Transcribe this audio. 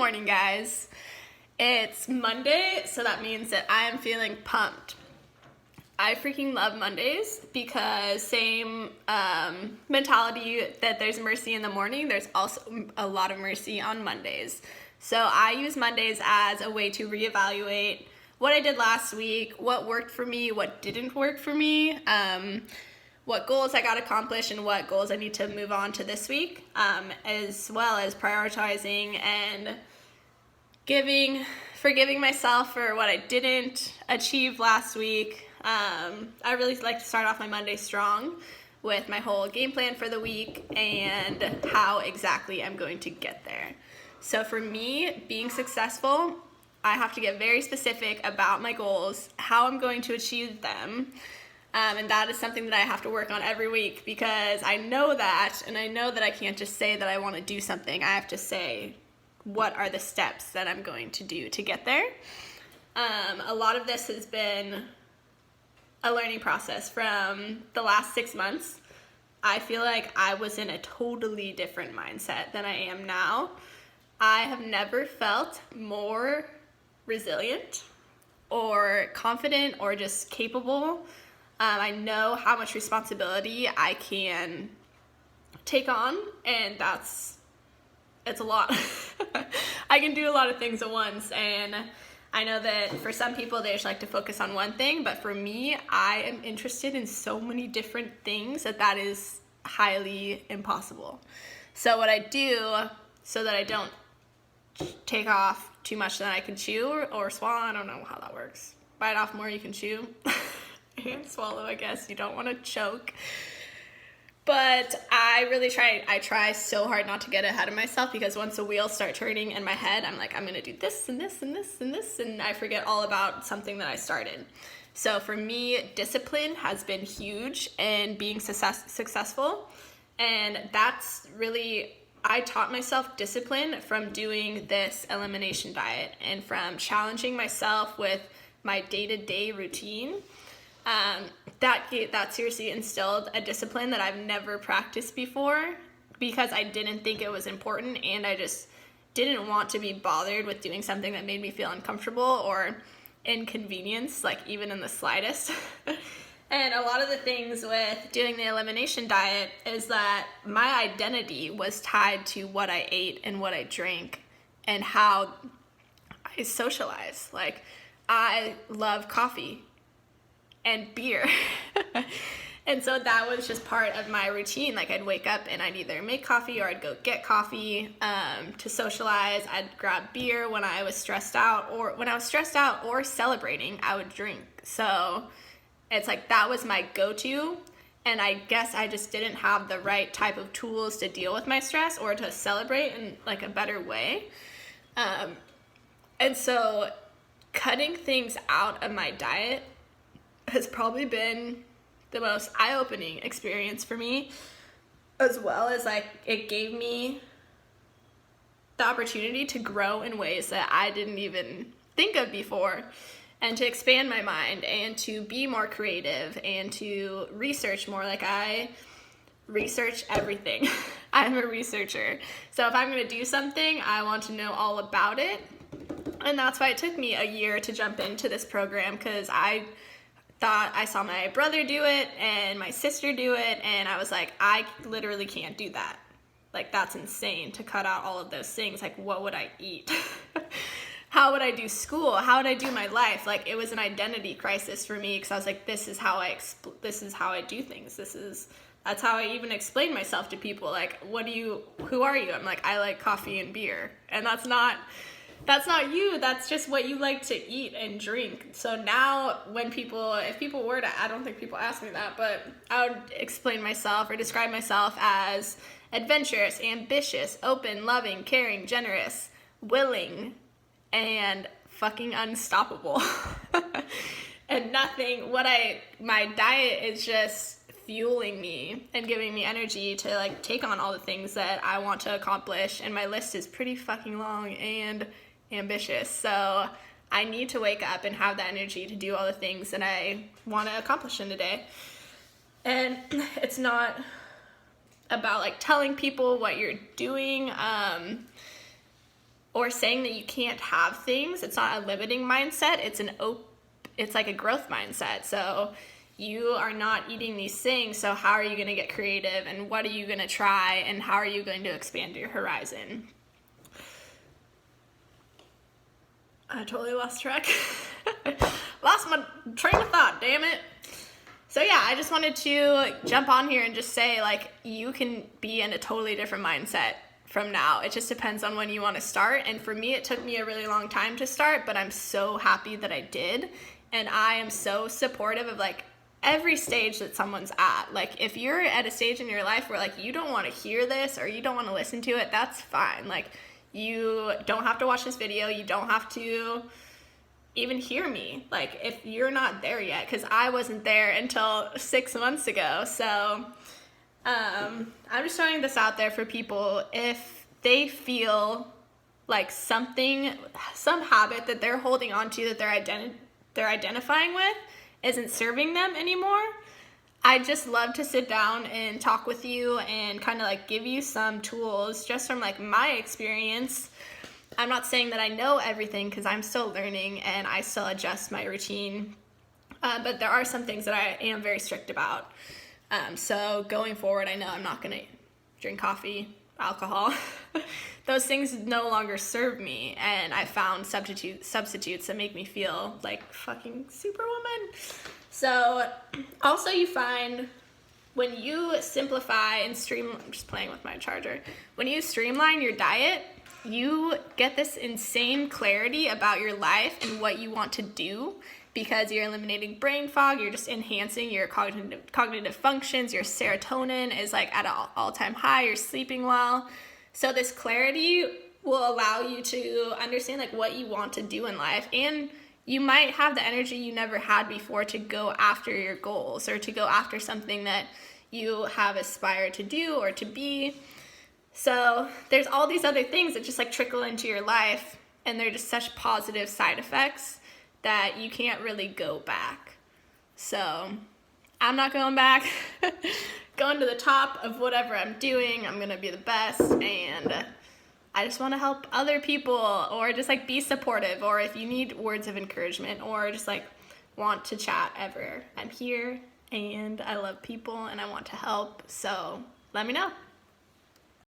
morning, guys. It's Monday, so that means that I am feeling pumped. I freaking love Mondays because same mentality that there's mercy in the morning, there's also a lot of mercy on Mondays. So I use Mondays as a way to reevaluate what I did last week, what worked for me, what didn't work for me, what goals I got accomplished and what goals I need to move on to this week, as well as prioritizing and forgiving myself for what I didn't achieve last week. I really like to start off my Monday strong with my whole game plan for the week and how exactly I'm going to get there. So for me, being successful, I have to get very specific about my goals, how I'm going to achieve them. And that is something that I have to work on every week because I know that, and I know that I can't just say that I want to do something. I have to say, what are the steps that I'm going to do to get there? A lot of this has been a learning process from the last 6 months. I feel like I was in a totally different mindset than I am now. I have never felt more resilient or confident or just capable. I know how much responsibility I can take on, and it's a lot. I can do a lot of things at once, and I know that for some people they just like to focus on one thing, but for me, I am interested in so many different things that is highly impossible. So what I do so that I don't take off too much than I can chew or swallow, I don't know how that works. Bite off more you can chew. And swallow, I guess. You don't want to choke. But I try so hard not to get ahead of myself because once the wheels start turning in my head, I'm like, I'm going to do this and this and this and this, and I forget all about something that I started. So for me, discipline has been huge in being successful, and that's really, I taught myself discipline from doing this elimination diet and from challenging myself with my day-to-day routine. That seriously instilled a discipline that I've never practiced before because I didn't think it was important, and I just didn't want to be bothered with doing something that made me feel uncomfortable or inconvenienced, like even in the slightest. And a lot of the things with doing the elimination diet is that my identity was tied to what I ate and what I drank and how I socialize. Like, I love coffee and beer. And so that was just part of my routine. Like, I'd wake up and I'd either make coffee or I'd go get coffee to socialize. I'd grab beer when I was stressed out, or when I was stressed out or celebrating, I would drink. So it's like that was my go-to, and I guess I just didn't have the right type of tools to deal with my stress or to celebrate in like a better way. And so cutting things out of my diet has probably been the most eye-opening experience for me, as well as like it gave me the opportunity to grow in ways that I didn't even think of before, and to expand my mind and to be more creative and to research more. Like, I research everything. I'm a researcher. So if I'm going to do something, I want to know all about it. And that's why it took me a year to jump into this program, because I thought I saw my brother do it and my sister do it, and I was like, I literally can't do that. Like, that's insane to cut out all of those things. Like, what would I eat? How would I do school? How would I do my life? Like, it was an identity crisis for me because I was like, this is how I do things. That's how I even explain myself to people. Like, who are you? I'm like, I like coffee and beer. And that's not you. That's just what you like to eat and drink. So now if people were to, I don't think people ask me that, but I would explain myself or describe myself as adventurous, ambitious, open, loving, caring, generous, willing, and fucking unstoppable. And my diet is just fueling me and giving me energy to like take on all the things that I want to accomplish. And my list is pretty fucking long and ambitious. So I need to wake up and have that energy to do all the things that I want to accomplish in a day. And it's not about like telling people what you're doing, or saying that you can't have things. It's not a limiting mindset. It's like a growth mindset. So you are not eating these things, so how are you going to get creative, and what are you going to try, and how are you going to expand your horizon? I totally lost track. Lost my train of thought, damn it. So yeah, I just wanted to jump on here and just say, like, you can be in a totally different mindset from now. It just depends on when you want to start. And for me, it took me a really long time to start, but I'm so happy that I did. And I am so supportive of, like, every stage that someone's at. Like, if you're at a stage in your life where, like, you don't want to hear this or you don't want to listen to it, that's fine. Like, you don't have to watch this video. You don't have to even hear me. Like, if you're not there yet, because I wasn't there until 6 months ago. So I'm just throwing this out there for people. If they feel like some habit that they're holding on to, that they're identifying with, isn't serving them anymore, I just love to sit down and talk with you and kind of like give you some tools just from like my experience. I'm not saying that I know everything, because I'm still learning and I still adjust my routine, but there are some things that I am very strict about. So going forward, I know I'm not going to drink coffee, alcohol. Those things no longer serve me, and I found substitutes that make me feel like fucking superwoman. So also, you find when you simplify and I'm just playing with my charger. When you streamline your diet, you get this insane clarity about your life and what you want to do, because you're eliminating brain fog, you're just enhancing your cognitive functions, your serotonin is like at an all-time high, you're sleeping well. So this clarity will allow you to understand like what you want to do in life, and you might have the energy you never had before to go after your goals or to go after something that you have aspired to do or to be. So there's all these other things that just like trickle into your life, and they're just such positive side effects that you can't really go back. So I'm not going back. Going to the top of whatever I'm doing, I'm gonna be the best, and I just want to help other people, or just like be supportive, or if you need words of encouragement, or just like want to chat ever, I'm here, and I love people and I want to help, so let me know.